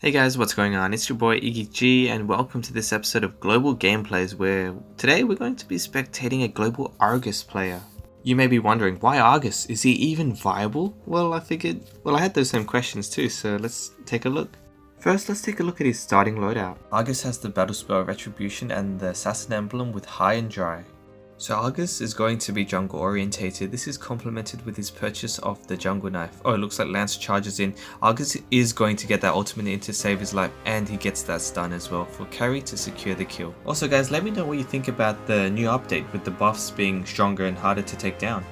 Hey guys, what's going on? It's your boy Iggy and welcome to this episode of Global Gameplays where today we're going to be spectating a global Argus player. You may be wondering, why Argus? Is he even viable? Well, I had those same questions too, so let's take a look. First, let's take a look at his starting loadout. Argus has the battle spell Retribution and the Assassin Emblem with High and Dry. So Argus is going to be jungle orientated. This is complemented with his purchase of the jungle knife. Oh, it looks like Lance charges in. Argus is going to get that ultimate in to save his life, and he gets that stun as well for carry to secure the kill. Also guys, let me know what you think about the new update with the buffs being stronger and harder to take down.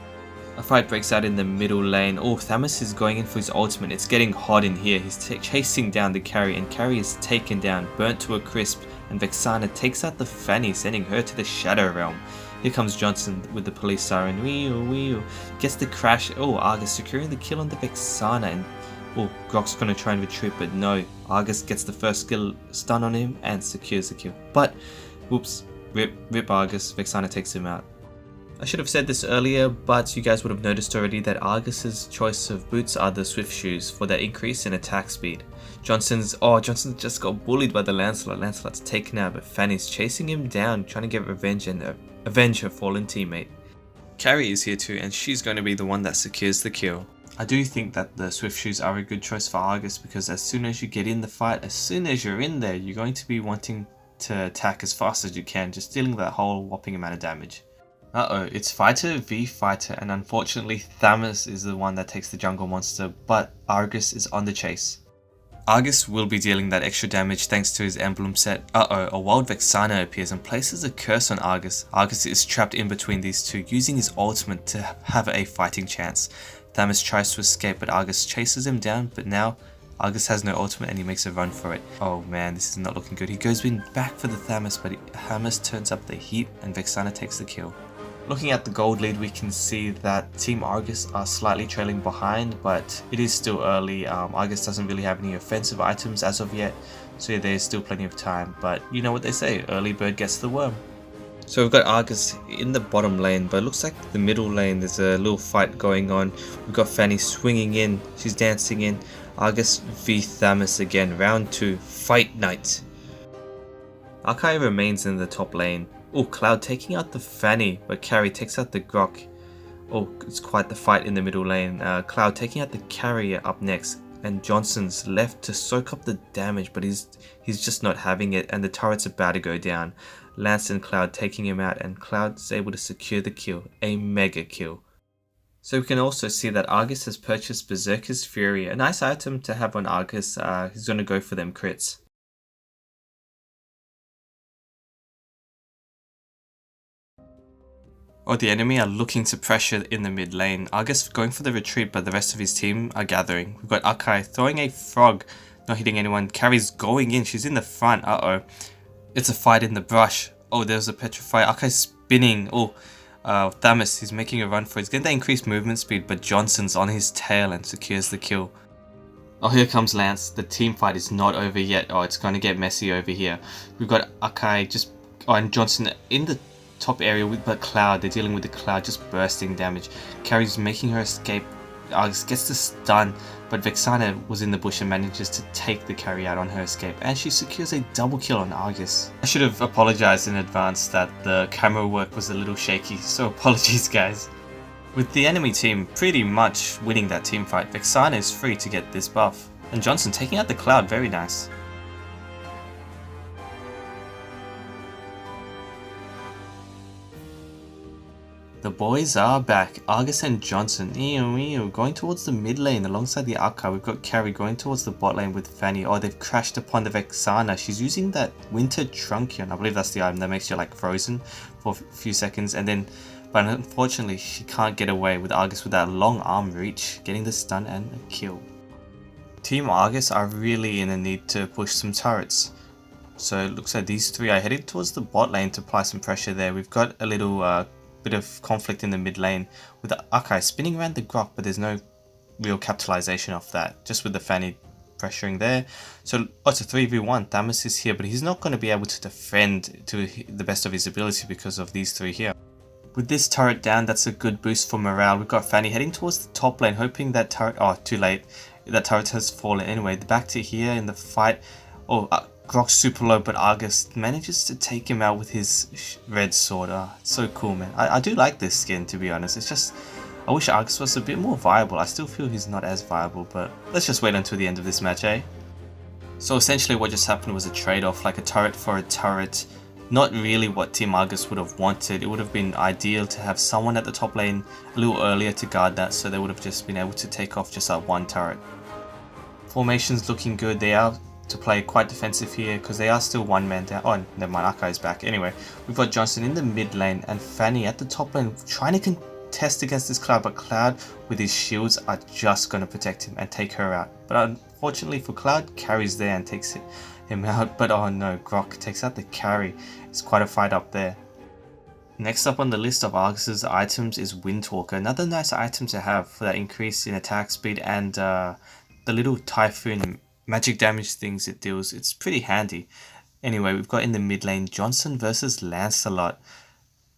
A fight breaks out in the middle lane. Oh, Thamus is going in for his ultimate. It's getting hot in here. He's chasing down the carry, and carry is taken down, burnt to a crisp, and Vexana takes out the Fanny, sending her to the Shadow Realm. Here comes Johnson with the police siren. Wee-oo. Gets the crash. Oh, Argus securing the kill on the Vexana. And oh, Grok's going to try and retreat, but no. Argus gets the first skill stun on him and secures the kill. But, whoops. Rip Argus. Vexana takes him out. I should have said this earlier, but you guys would have noticed already that Argus's choice of boots are the Swift shoes for their increase in attack speed. Johnson just got bullied by the Lancelot. Lancelot's taken out, but Fanny's chasing him down, trying to get revenge and avenge her fallen teammate. Carrie is here too, and she's going to be the one that secures the kill. I do think that the Swift shoes are a good choice for Argus because as soon as you get in the fight, as soon as you're in there, you're going to be wanting to attack as fast as you can, just dealing that whole whopping amount of damage. It's fighter v fighter, and unfortunately Thamus is the one that takes the jungle monster, but Argus is on the chase. Argus will be dealing that extra damage thanks to his emblem set. A wild Vexana appears and places a curse on Argus. Argus is trapped in between these two, using his ultimate to have a fighting chance. Thamus tries to escape, but Argus chases him down, but now Argus has no ultimate and he makes a run for it. Oh man, this is not looking good. He goes back for the Thamus, but Thamus turns up the heat and Vexana takes the kill. Looking at the gold lead, we can see that Team Argus are slightly trailing behind, but it is still early. Argus doesn't really have any offensive items as of yet, so yeah, there's still plenty of time. But you know what they say, early bird gets the worm. So we've got Argus in the bottom lane, but it looks like the middle lane there's a little fight going on. We've got Fanny swinging in, she's dancing in. Argus v Thamus again, round 2, fight night. Arkai remains in the top lane. Oh, Cloud taking out the Fanny, but Carry takes out the Grok. Oh, it's quite the fight in the middle lane. Cloud taking out the Carrier up next, and Johnson's left to soak up the damage, but he's just not having it, and the turret's about to go down. Lance and Cloud taking him out, and Cloud's able to secure the kill, a mega kill. So we can also see that Argus has purchased Berserker's Fury, a nice item to have on Argus. He's going to go for them crits. The enemy are looking to pressure in the mid lane. Argus going for the retreat, but the rest of his team are gathering. We've got Akai throwing a frog, not hitting anyone. Carrie's going in, she's in the front. It's a fight in the brush. Oh, there's a petrify. Akai's spinning. Thamus, he's making a run for it. He's getting that increased movement speed, but Johnson's on his tail and secures the kill. Here comes Lance. The team fight is not over yet. It's going to get messy over here. We've got Akai and Johnson in the top area with the Cloud. They're dealing with the Cloud, just bursting damage. Carrie's making her escape. Argus gets the stun, but Vexana was in the bush and manages to take the carry out on her escape, and she secures a double kill on Argus. I should have apologized in advance that the camera work was a little shaky, so apologies guys. With the enemy team pretty much winning that team fight, Vexana is free to get this buff, and Johnson taking out the Cloud, very nice. The boys are back. Argus and Johnson going towards the mid lane alongside the Akai. We've got Carrie going towards the bot lane with Fanny. They've crashed upon the Vexana. She's using that Winter Truncheon. I believe that's the item that makes you like frozen for a few seconds, but unfortunately she can't get away with Argus with that long arm reach, getting the stun and a kill. Team Argus are really in a need to push some turrets. So it looks like these three are headed towards the bot lane to apply some pressure there. We've got a little bit of conflict in the mid lane with the Akai spinning around the Grok, but there's no real capitalization of that, just with the Fanny pressuring there. So it's a 3v1. Thamus is here, but he's not going to be able to defend to the best of his ability because of these three here. With this turret down, that's a good boost for morale. We've got Fanny heading towards the top lane, hoping that turret... too late. That turret has fallen anyway. Back to here in the fight. Oh, Grok's super low, but Argus manages to take him out with his red sword. It's so cool, man. I do like this skin, to be honest. It's just, I wish Argus was a bit more viable. I still feel he's not as viable, but let's just wait until the end of this match, eh? So essentially what just happened was a trade-off, like a turret for a turret. Not really what Team Argus would have wanted. It would have been ideal to have someone at the top lane a little earlier to guard that, so they would have just been able to take off just that one turret. Formation's looking good. They are to play quite defensive here because they are still one man down. Oh, never mind, Akai is back. Anyway, we've got Johnson in the mid lane and Fanny at the top lane trying to contest against this Cloud, but Cloud with his shields are just going to protect him and take her out. But unfortunately for Cloud, carries there and takes him out. But oh no, Grok takes out the carry. It's quite a fight up there. Next up on the list of Argus's items is Windtalker. Another nice item to have for that increase in attack speed and the little Typhoon magic damage things it deals. It's pretty handy. Anyway, we've got in the mid lane Johnson versus Lancelot.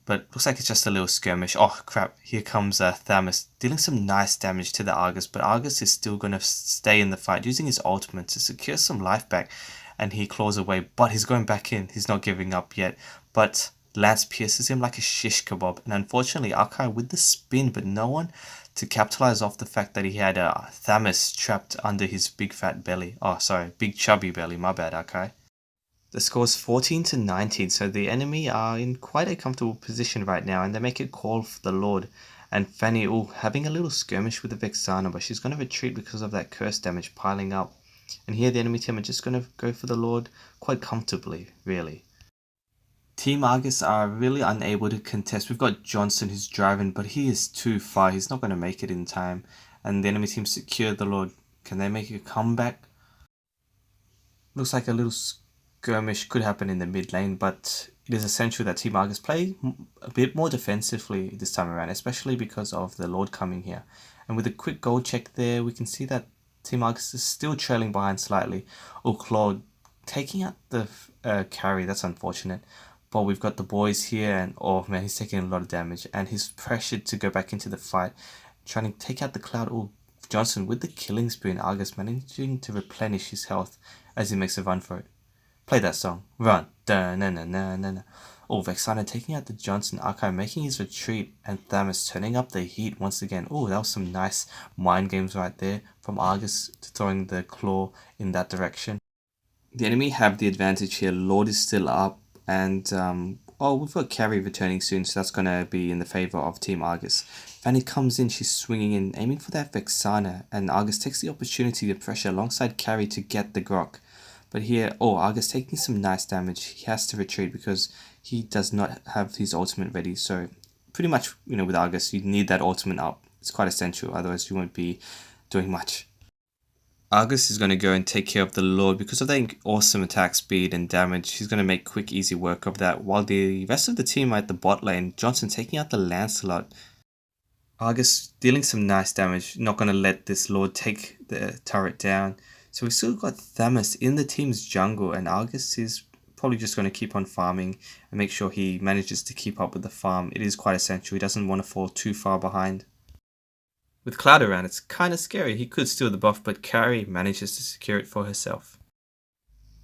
But looks like it's just a little skirmish. Oh crap, here comes Thamus dealing some nice damage to the Argus. But Argus is still going to stay in the fight using his ultimate to secure some life back. And he claws away, but he's going back in. He's not giving up yet. But Lance pierces him like a shish kebab. And unfortunately, Akai with the spin, but no one to capitalize off the fact that he had Thamus trapped under his big fat belly. Oh, sorry, big chubby belly. My bad, Akai. The score's 14 to 19, so the enemy are in quite a comfortable position right now, and they make a call for the Lord. And Fanny, having a little skirmish with the Vexana, but she's going to retreat because of that curse damage piling up. And here the enemy team are just going to go for the Lord quite comfortably, really. Team Argus are really unable to contest. We've got Johnson who's driving, but he is too far. He's not going to make it in time. And the enemy team secure the Lord. Can they make a comeback? Looks like a little skirmish could happen in the mid lane, but it is essential that Team Argus play a bit more defensively this time around, especially because of the Lord coming here. And with a quick goal check there, we can see that Team Argus is still trailing behind slightly. Claude taking out the carry. That's unfortunate. But we've got the boys here, and oh man, he's taking a lot of damage, and he's pressured to go back into the fight, trying to take out the Cloud. Johnson with the killing spree, and Argus managing to replenish his health as he makes a run for it. Play that song. Run. Da-na-na-na-na-na. Vexana taking out the Johnson. Akai making his retreat, and Thamus turning up the heat once again. That was some nice mind games right there from Argus to throwing the claw in that direction. The enemy have the advantage here. Lord is still up, and we've got carry returning soon, so that's going to be in the favor of Team Argus. Fanny comes in, she's swinging in, aiming for that Vexana, and Argus takes the opportunity to pressure alongside carry to get the Grok. But here, Argus taking some nice damage. He has to retreat because he does not have his ultimate ready. So pretty much, with Argus, you need that ultimate up. It's quite essential, otherwise you won't be doing much. Argus is going to go and take care of the Lord because of that awesome attack speed and damage. He's going to make quick, easy work of that. While the rest of the team are at the bot lane, Johnson taking out the Lancelot. Argus dealing some nice damage. Not going to let this Lord take the turret down. So we've still got Thamus in the team's jungle, and Argus is probably just going to keep on farming and make sure he manages to keep up with the farm. It is quite essential. He doesn't want to fall too far behind. With Cloud around, it's kind of scary. He could steal the buff, but Carrie manages to secure it for herself.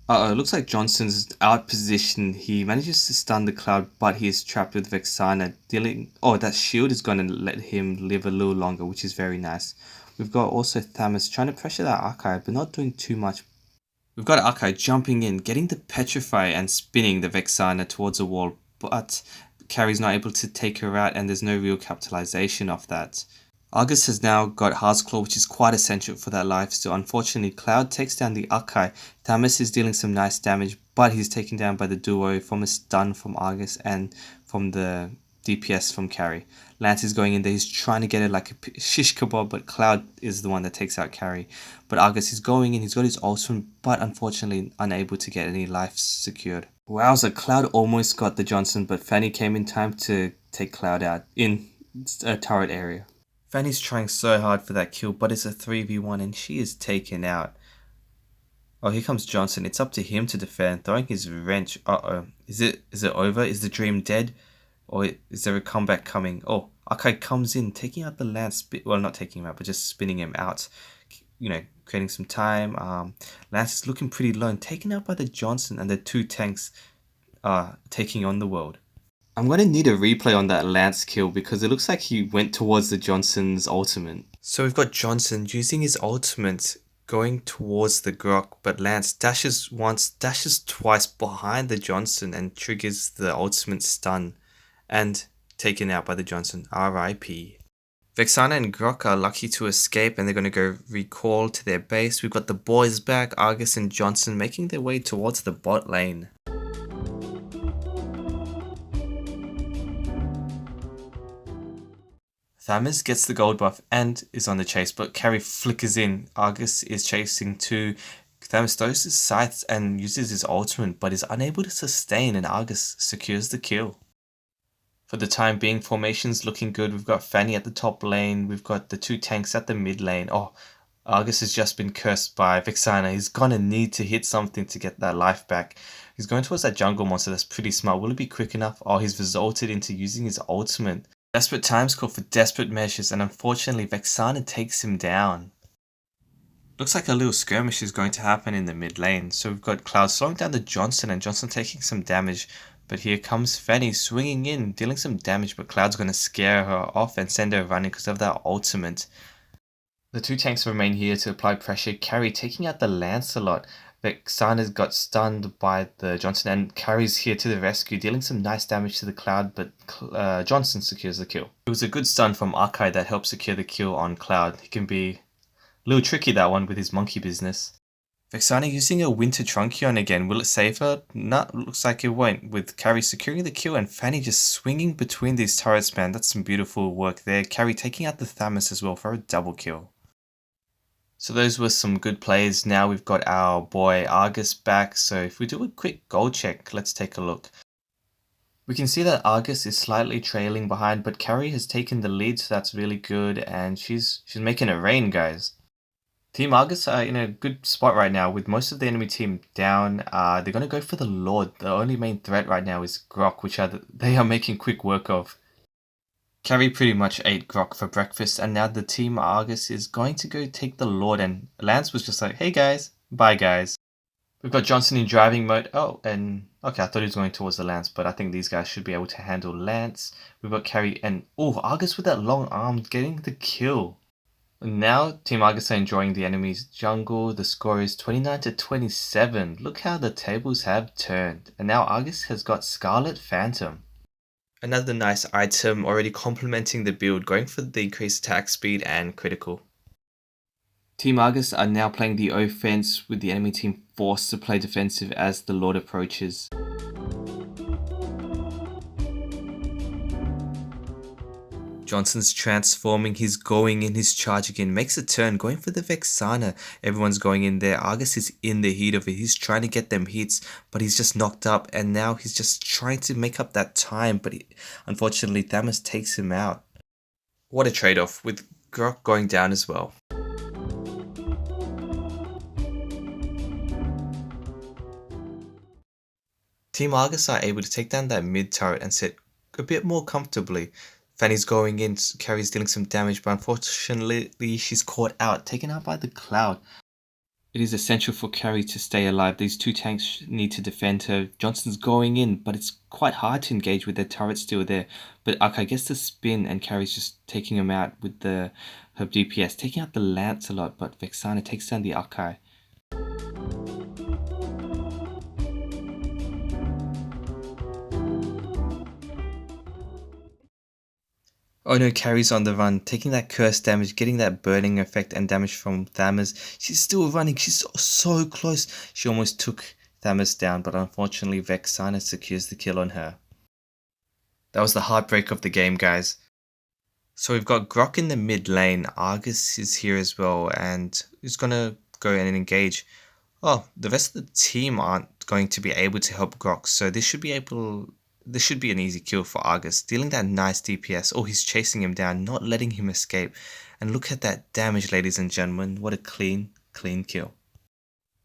It looks like Johnson's out position. He manages to stun the Cloud, but he is trapped with Vexana. That shield is going to let him live a little longer, which is very nice. We've got also Thamus trying to pressure that Akai, but not doing too much. We've got Akai jumping in, getting the Petrify and spinning the Vexana towards a wall, but Carrie's not able to take her out, and there's no real capitalization of that. Argus has now got Heart's Claw, which is quite essential for that lifesteal. Unfortunately, Cloud takes down the Akai. Thamus is dealing some nice damage, but he's taken down by the duo from a stun from Argus and from the DPS from Carrie. Lance is going in there, he's trying to get it like a shish kebab, but Cloud is the one that takes out Carrie. But Argus is going in, he's got his ultimate, but unfortunately unable to get any life secured. Wowza, Cloud almost got the Johnson, but Fanny came in time to take Cloud out in a turret area. Fanny's trying so hard for that kill, but it's a 3v1 and she is taken out. Here comes Johnson. It's up to him to defend, throwing his wrench. Is it over? Is the dream dead? Or is there a comeback coming? Akai comes in, taking out the Lance. Well, not taking him out, but just spinning him out. creating some time. Lance is looking pretty low and taken out by the Johnson, and the two tanks taking on the world. I'm going to need a replay on that Lance kill because it looks like he went towards the Johnson's ultimate. So we've got Johnson using his ultimate going towards the Grok, but Lance dashes once, dashes twice behind the Johnson and triggers the ultimate stun and taken out by the Johnson. RIP. Vexana and Grok are lucky to escape and they're going to go recall to their base. We've got the boys back, Argus and Johnson making their way towards the bot lane. Thamus gets the gold buff and is on the chase, but Carry flickers in. Argus is chasing too. Thamus throws his scythes and uses his ultimate, but is unable to sustain, and Argus secures the kill. For the time being, formation's looking good. We've got Fanny at the top lane. We've got the two tanks at the mid lane. Oh, Argus has just been cursed by Vexana. He's gonna need to hit something to get that life back. He's going towards that jungle monster. That's pretty smart. Will it be quick enough? Oh, he's resulted into using his ultimate. Desperate times call for desperate measures, and unfortunately Vexana takes him down. Looks like a little skirmish is going to happen in the mid lane. So we've got Cloud slowing down the Johnson, and Johnson taking some damage. But here comes Fanny swinging in, dealing some damage, but Cloud's going to scare her off and send her running because of that ultimate. The two tanks remain here to apply pressure. Carry taking out the Lancelot. Vexana's got stunned by the Johnson, and Carry's here to the rescue, dealing some nice damage to the Cloud, but Johnson secures the kill. It was a good stun from Arkai that helped secure the kill on Cloud. He can be a little tricky, that one, with his monkey business. Vexana using a Winter Truncheon again. Will it save her? No, looks like it won't, with Carry securing the kill and Fanny just swinging between these turrets, man. That's some beautiful work there. Carry taking out the Thamus as well for a double kill. So those were some good plays. Now we've got our boy Argus back. So if we do a quick goal check, let's take a look. We can see that Argus is slightly trailing behind, but Carry has taken the lead, so that's really good. And she's making it rain, guys. Team Argus are in a good spot right now with most of the enemy team down. They're going to go for the Lord. The only main threat right now is Grok, which they are making quick work of. Carry pretty much ate Grok for breakfast, and now the team Argus is going to go take the Lord, and Lance was just like, hey guys, bye guys. We've got Johnson in driving mode. Oh, and okay, I thought he was going towards the Lance, but I think these guys should be able to handle Lance. We've got Carry and, oh, Argus with that long arm getting the kill. Now Team Argus are enjoying the enemy's jungle. The score is 29-27. Look how the tables have turned. And now Argus has got Scarlet Phantom. Another nice item, already complementing the build, going for the increased attack speed and critical. Team Argus are now playing the offense, with the enemy team forced to play defensive as the Lord approaches. Johnson's transforming, he's going in, he's charging in, makes a turn, going for the Vexana. Everyone's going in there. Argus is in the heat of it. He's trying to get them hits, but he's just knocked up, and now he's just trying to make up that time, but unfortunately Thamus takes him out. What a trade-off, with Grok going down as well. Team Argus are able to take down that mid turret and sit a bit more comfortably. Fanny's going in, Carry's dealing some damage, but unfortunately she's caught out, taken out by the Cloud. It is essential for Carry to stay alive. These two tanks need to defend her. Johnson's going in, but it's quite hard to engage with their turret still there. But Arkai gets the spin, and Carry's just taking him out with her DPS, taking out the Lancelot, but Vexana takes down the Arkai. Oh no, Carry's on the run, taking that curse damage, getting that burning effect and damage from Thamus. She's still running, she's so close. She almost took Thamus down, but unfortunately Vexana secures the kill on her. That was the heartbreak of the game, guys. So we've got Grok in the mid lane. Argus is here as well, and he's gonna go in and engage. Oh, the rest of the team aren't going to be able to help Grok, so this should be an easy kill for Argus, dealing that nice DPS. Oh, he's chasing him down, not letting him escape. And look at that damage, ladies and gentlemen. What a clean kill.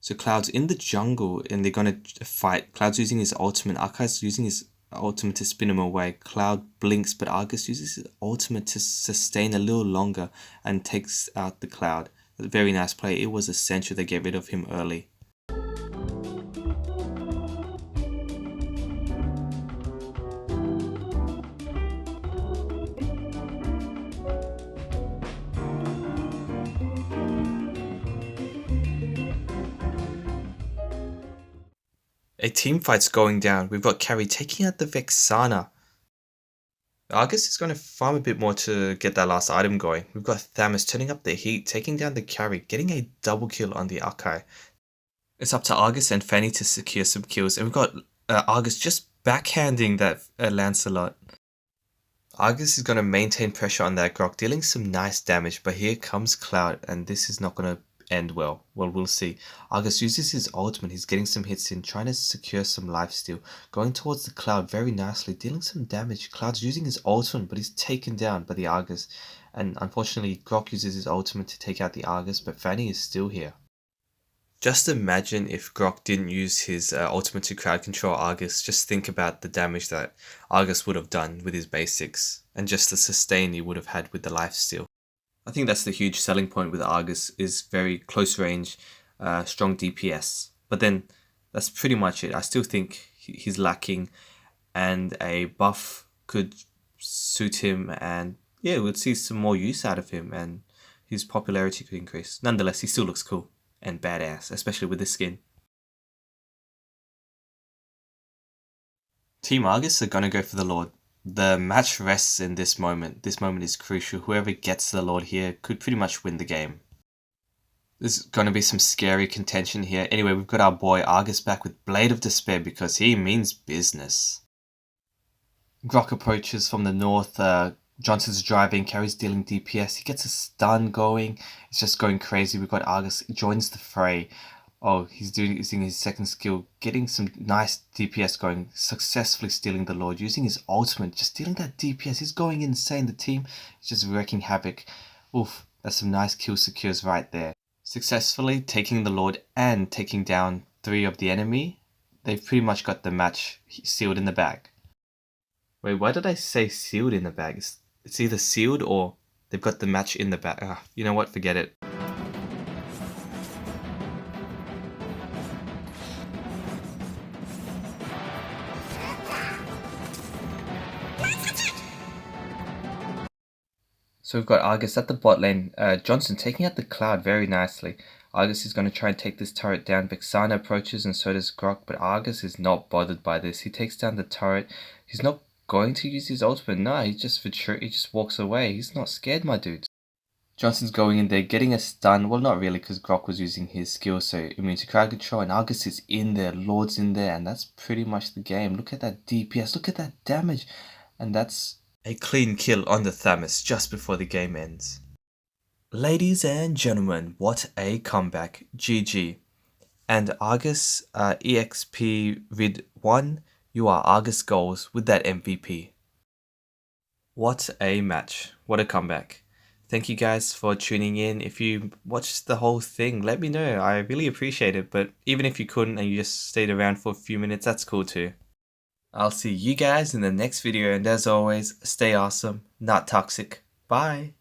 So Cloud's in the jungle, and they're going to fight. Cloud's using his ultimate. Arkai's using his ultimate to spin him away. Cloud blinks, but Argus uses his ultimate to sustain a little longer and takes out the Cloud. A very nice play. It was essential to get rid of him early. A team fight's going down. We've got Carry taking out the Vexana. Argus is going to farm a bit more to get that last item going. We've got Thamus turning up the heat, taking down the Carry, getting a double kill on the Akai. It's up to Argus and Fanny to secure some kills, and we've got Argus just backhanding that Lancelot. Argus is going to maintain pressure on that Grok, dealing some nice damage, but here comes Cloud, and this is not going to end well. Well, we'll see. Argus uses his ultimate, he's getting some hits in, trying to secure some lifesteal, going towards the Cloud very nicely, dealing some damage. Cloud's using his ultimate, but he's taken down by the Argus, and unfortunately Grok uses his ultimate to take out the Argus, but Fanny is still here. Just imagine if Grok didn't use his ultimate to crowd control Argus. Just think about the damage that Argus would have done with his basics, and just the sustain he would have had with the lifesteal. I think that's the huge selling point with Argus, is very close range, strong DPS. But then that's pretty much it. I still think he's lacking, and a buff could suit him, and yeah, we'll see some more use out of him, and his popularity could increase. Nonetheless, he still looks cool and badass, especially with this skin. Team Argus are going to go for the Lord. The match rests in this moment. This moment is crucial. Whoever gets the Lord here could pretty much win the game. There's going to be some scary contention here. Anyway, we've got our boy Argus back with Blade of Despair because he means business. Grok approaches from the north. Johnson's driving, Carry's dealing DPS. He gets a stun going. It's just going crazy. We've got Argus joins the fray. Oh, he's using his second skill, getting some nice DPS going, successfully stealing the Lord, using his ultimate, just stealing that DPS. He's going insane. The team is just wreaking havoc. Oof, that's some nice kill secures right there. Successfully taking the Lord and taking down 3 of the enemy. They've pretty much got the match sealed in the bag. Wait, why did I say sealed in the bag? It's either sealed or they've got the match in the bag. You know what? Forget it. So we've got Argus at the bot lane. Johnson taking out the Cloud very nicely. Argus is going to try and take this turret down. Vexana approaches and so does Grok, but Argus is not bothered by this. He takes down the turret. He's not going to use his ultimate. No, he just walks away. He's not scared, my dudes. Johnson's going in there, getting a stun. Well, not really, because Grok was using his skill, so immune to crowd control, and Argus is in there, Lord's in there, and that's pretty much the game. Look at that DPS, look at that damage, and that's a clean kill on the Thamus just before the game ends. Ladies and gentlemen, what a comeback. GG. And Argus EXP Vid 1, you are Argus Goals with that MVP. What a match. What a comeback. Thank you guys for tuning in. If you watched the whole thing, let me know. I really appreciate it. But even if you couldn't and you just stayed around for a few minutes, that's cool too. I'll see you guys in the next video. And as always, stay awesome, not toxic. Bye.